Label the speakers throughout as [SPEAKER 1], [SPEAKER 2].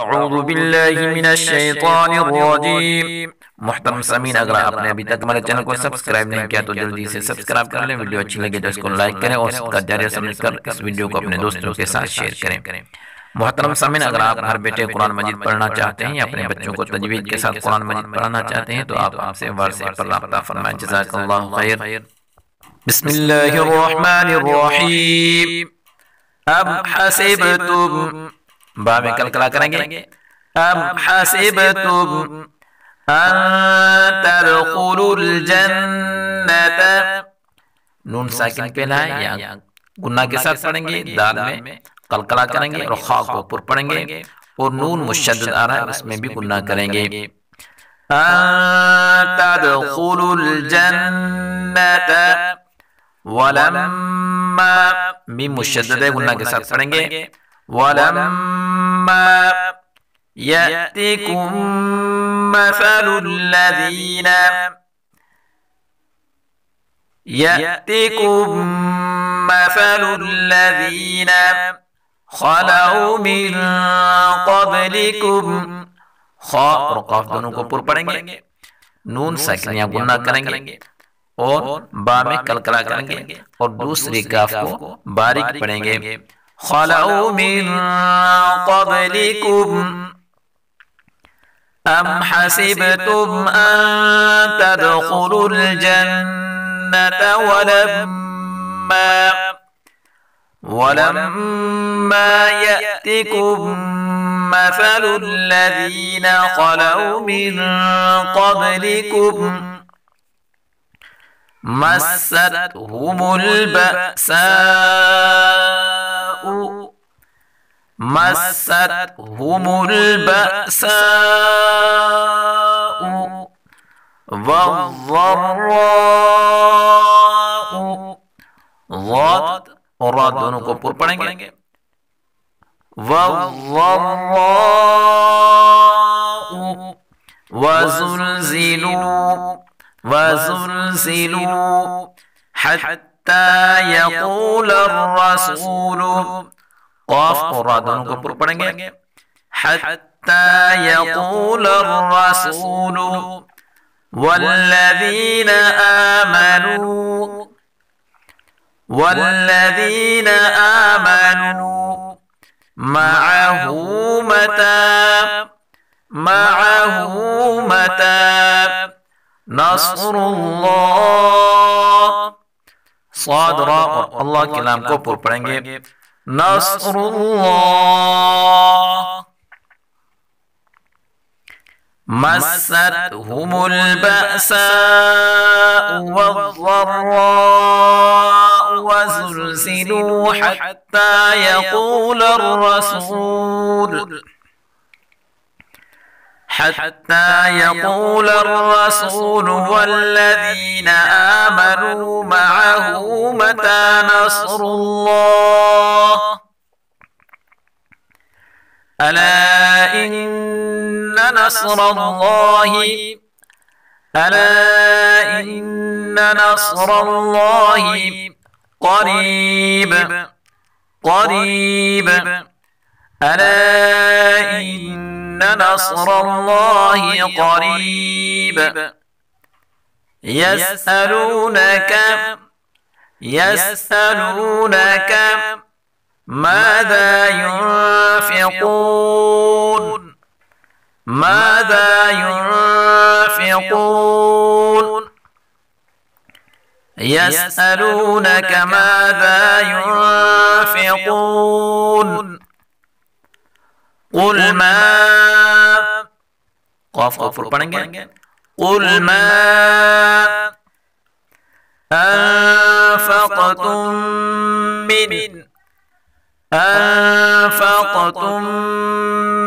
[SPEAKER 1] اعوذ باللہ من الشیطان الرجیم۔ محترم سامعین، اگر آپ نے ابھی تک ہمارے چینل کو سبسکرائب نہیں کیا تو جلدی سے سبسکرائب کر لیں۔ ویڈیو اچھی لگے تو اس کو لائک کریں اور صدقہ جاریہ سمجھ کر اس ویڈیو کو اپنے دوستوں کے ساتھ شیئر کریں۔ محترم سامعین، اگر آپ گھر بیٹھے قرآن مجید پڑھنا چاہتے ہیں یا اپنے بچوں کو تجوید کے ساتھ قرآن مجید پڑھانا چاہتے ہیں تو آپ ہم سے واٹس ایپ پر رابطہ فرمائیں۔ جزاک اللہ خیر۔ بسم اللہ الرحمن الرحیم۔ ام حسبتم، با میں کلکلا کریں گے، ام حسبتم ان تدخلوا الجنت، نون ساکن پہلا ہے یا گناہ کے ساتھ پڑھیں گے، دال میں قلقلہ کریں گے اور خاء کو پر پڑھیں گے، اور نون مشدد آ رہا ہے اس میں بھی گناہ کریں گے۔ ان تدخلوا الجنت ولما، میم مشدد ہے گناہ کے ساتھ پڑھیں گے، ولما يأتكم مثل الذين خلوا من قبلكم، خاء اور قاف دونوں کو پر پڑھیں گے، نون ساکنیاں گناہ کریں گے اور با میں کلکلا کریں گے اور دوسری کاف کو باریک پڑھیں گے۔ خلوا من قبلكم ام حسبتم ان تدخلوا الجنة ولما يأتكم مثل الذين خلوا من قبلكم مستهم البأساء والضراء، ضاد اور را دونوں کو پر پڑھیں گے، والضراء وزلزلوا حتى يقول الرسول، قاف اور را دونوں کو پر پڑھیں گے، حتى يقول الرسول والذين آمنوا معه متى نصر اللہ، صاد را اور اللہ کے نام کو پر پڑھیں گے، نصر اللہ۔ مستهم البأساء والضراء وزلزلوا حتى يقول الرسول والذين آمنوا معه متى نصر الله، ألا إن نصر الله قريب، ألا إن نصر الله قريب۔ يسألونك ماذا ينفقون، يسألونك ماذا ينفقون، قل ما، قاف کو پر پڑھیں گے، قل ما أنفقتم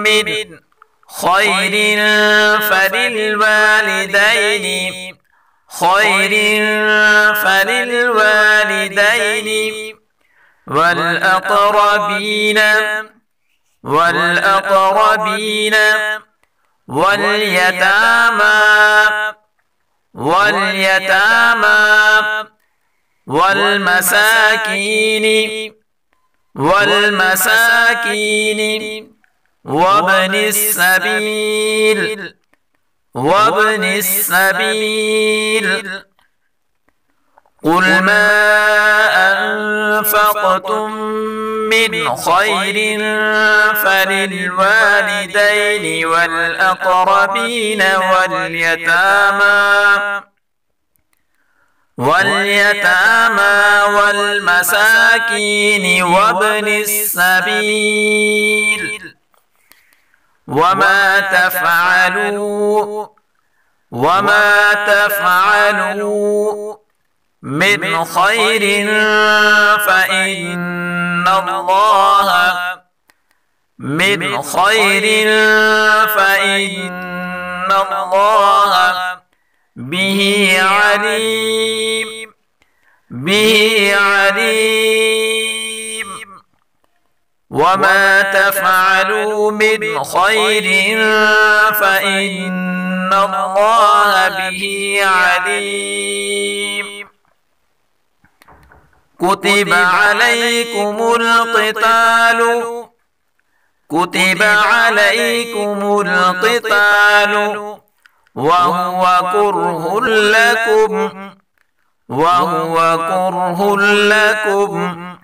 [SPEAKER 1] من خير فللوالدين والأقربين واليتامى والمساكين وابن السبيل وابن السبيل قل ما أنفقتم من خير فللوالدين والأقربين واليتامى والمساكين وابن السبيل وما تفعلوا من خير فإن الله به عليم وما تفعلوا من خير فإن الله به عليم كتب عليكم القتال وهو كره لكم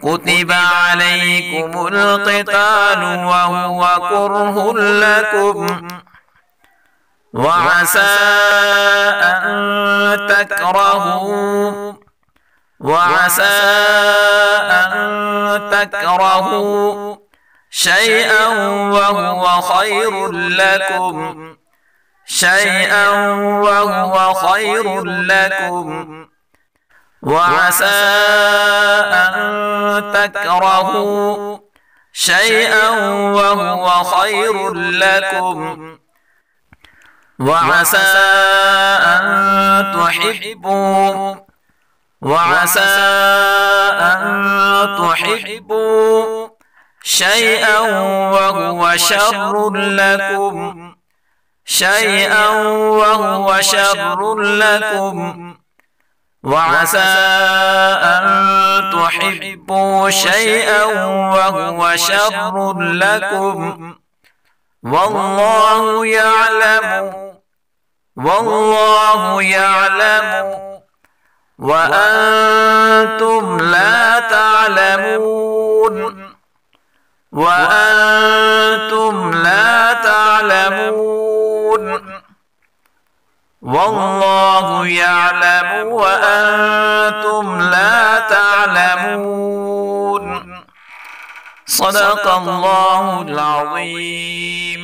[SPEAKER 1] كتب عليكم القتال وهو كره لكم وعسى أن تكرهوا شيئا وهو خير لكم وعسى أن تكرهوا شيئا وهو خير لكم وعسى أن تحبوا شيئا وهو شر لكم وعسى أن تحبوا شيئا وهو شر لكم والله يعلم وأنتم لا تعلمون والله يعلم وأنتم لا تعلمون صدق الله العظيم.